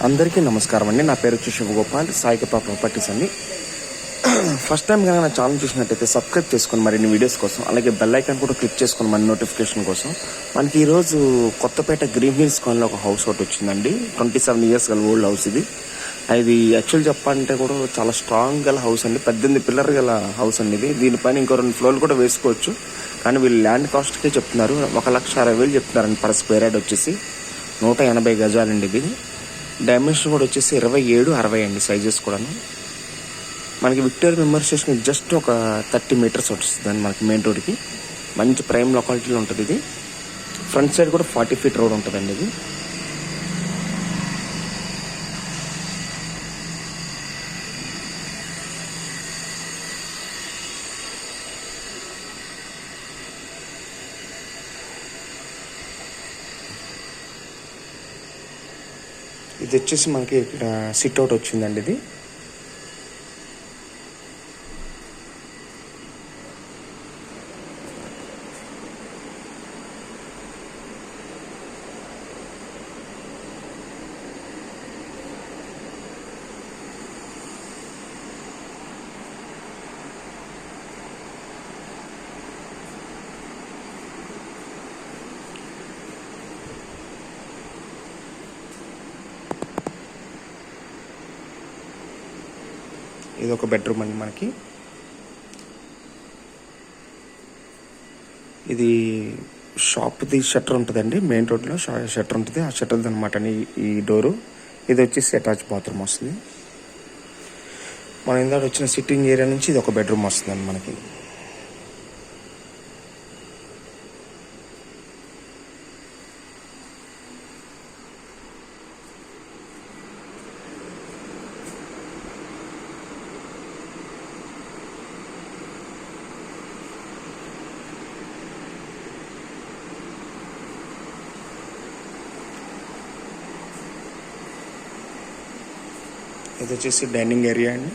అందరికీ నమస్కారం అండి. నా పేరు వచ్చి శివగోపాల్, సాయికృప ప్రాపర్టీస్ అండి. ఫస్ట్ టైం కనుక నా ఛానల్ చూసినట్టయితే సబ్స్క్రైబ్ చేసుకొని మరిన్ని వీడియోస్ కోసం, అలాగే బెల్ ఐకాన్ కూడా క్లిక్ చేసుకొని మన నోటిఫికేషన్ కోసం. మనకి ఈరోజు కొత్తపేట గ్రీన్ హిల్స్ కాలనీలో ఒక హౌస్ ఒకటి వచ్చిందండి. 27 years గల ఓల్డ్ హౌస్ ఇది. యాక్చువల్ చెప్పాలంటే కూడా చాలా స్ట్రాంగ్ గల హౌస్ అండి. 18 పిల్లర్ గల హౌస్ అండి ఇది. దీనిపైన ఇంకో 2 ఫ్లోర్లు కూడా వేసుకోవచ్చు. కానీ వీళ్ళు ల్యాండ్ కాస్ట్కే చెప్తున్నారు. 1,60,000 చెప్తున్నారండి పర్ స్క్వేర్ యార్డ్ వచ్చేసి. 180 గజాలండి ఇది. డైమెన్షన్ కూడా వచ్చేసి 27-60 అండి సైజెస్ కూడాను. మనకి విక్టోరియా మెమోరియల్ స్టేషన్ జస్ట్ ఒక 30 meters వస్తుందండి మనకి మెయిన్ రోడ్కి. మంచి ప్రైమ్ లొకాలిటీలో ఉంటుంది ఇది. ఫ్రంట్ సైడ్ కూడా 40 feet రోడ్ ఉంటుందండి ఇది. ఇది వచ్చేసి మనకి ఇక్కడ సిట్ అవుట్ వచ్చిందండి ఇది. ఇది ఒక బెడ్రూమ్ అండి మనకి. ఇది షాప్ది షట్టర్ ఉంటుందండి. మెయిన్ రోడ్లో షట్టర్ ఉంటుంది. ఆ షట్టర్ది అనమాట ఈ డోరు. ఇది వచ్చేసి అటాచ్ బాత్రూమ్ వస్తుంది. మన ఇందాక వచ్చిన సిట్టింగ్ ఏరియా నుంచి ఇది ఒక బెడ్రూమ్ వస్తుందండి మనకి. ఇది వచ్చేసి డైనింగ్ ఏరియా అండి.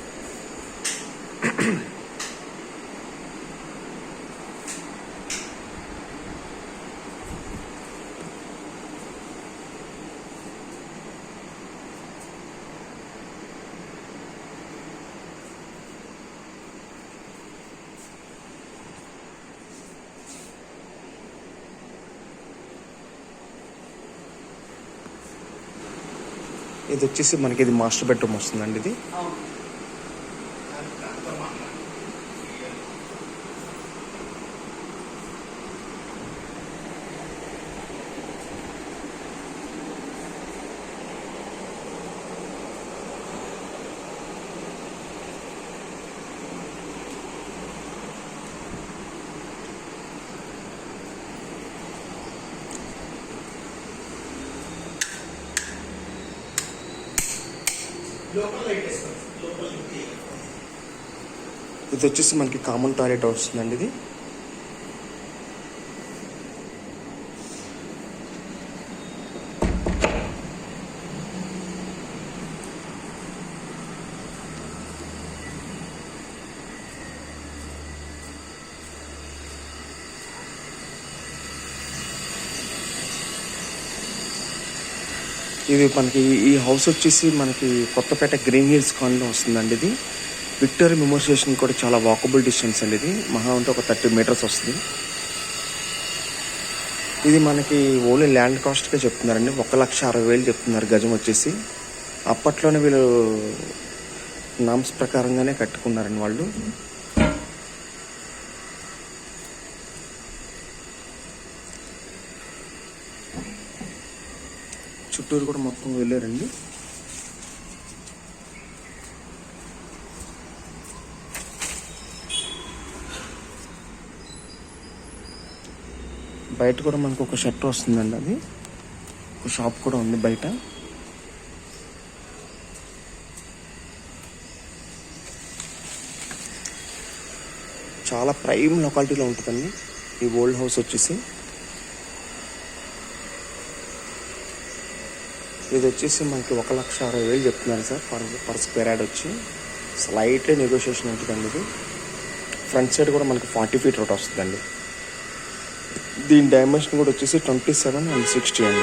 ఇది వచ్చేసి మనకి ఇది మాస్టర్ బెడ్రూమ్ వస్తుందండి ఇది. ఇది వచ్చేసి మనకి కామన్ టాయిలెట్ వస్తుందండి ఇది. ఇది మనకి ఈ హౌస్ వచ్చేసి మనకి కొత్తపేట గ్రీన్ హిల్స్ కాలనీలో వస్తుందండి ఇది. విక్టోరియా మెమోరియల్ స్టేషన్ కూడా చాలా వాకబుల్ డిస్టెన్స్ అండి ఇది. మహా ఉంటే ఒక 30 meters వస్తుంది. ఇది మనకి ఓన్లీ ల్యాండ్ కాస్ట్కే చెప్తున్నారండి. 1,60,000 చెప్తున్నారు గజం వచ్చేసి. అప్పట్లోనే వీళ్ళు నామ్స్ ప్రకారంగానే కట్టుకున్నారండి వాళ్ళు. చుట్టూరు కూడా మొత్తం వెళ్ళారండి. బయట కూడా మనకు ఒక షట్టర్ వస్తుందండి. అది ఒక షాప్ కూడా ఉంది బయట. చాలా ప్రైమ్ లొకాలిటీలో ఉంటుందండి ఈ ఓల్డ్ హౌస్ వచ్చేసి. ఇది వచ్చేసి మనకి 1,60,000 చెప్తున్నారు సార్ పర్ స్క్వేర్ యార్డ్ వచ్చి. స్లైట్లీ నెగోషియేషన్ ఉంటుందండి ఇది. ఫ్రంట్ సైడ్ కూడా మనకి 40 feet రోడ్ వస్తుందండి. దీని డైమెన్షన్ కూడా వచ్చేసి 27 and 60 అండి.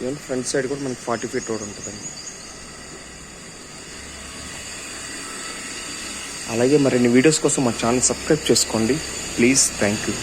ఈవెన్ ఫ్రంట్ సైడ్ కూడా మనకి 40 ఫీట్ రోడ్ ఉంటుందండి. అలాగే మరిన్ని వీడియోస్ కోసం మా ఛానల్ సబ్స్క్రైబ్ చేసుకోండి ప్లీజ్. Thank you.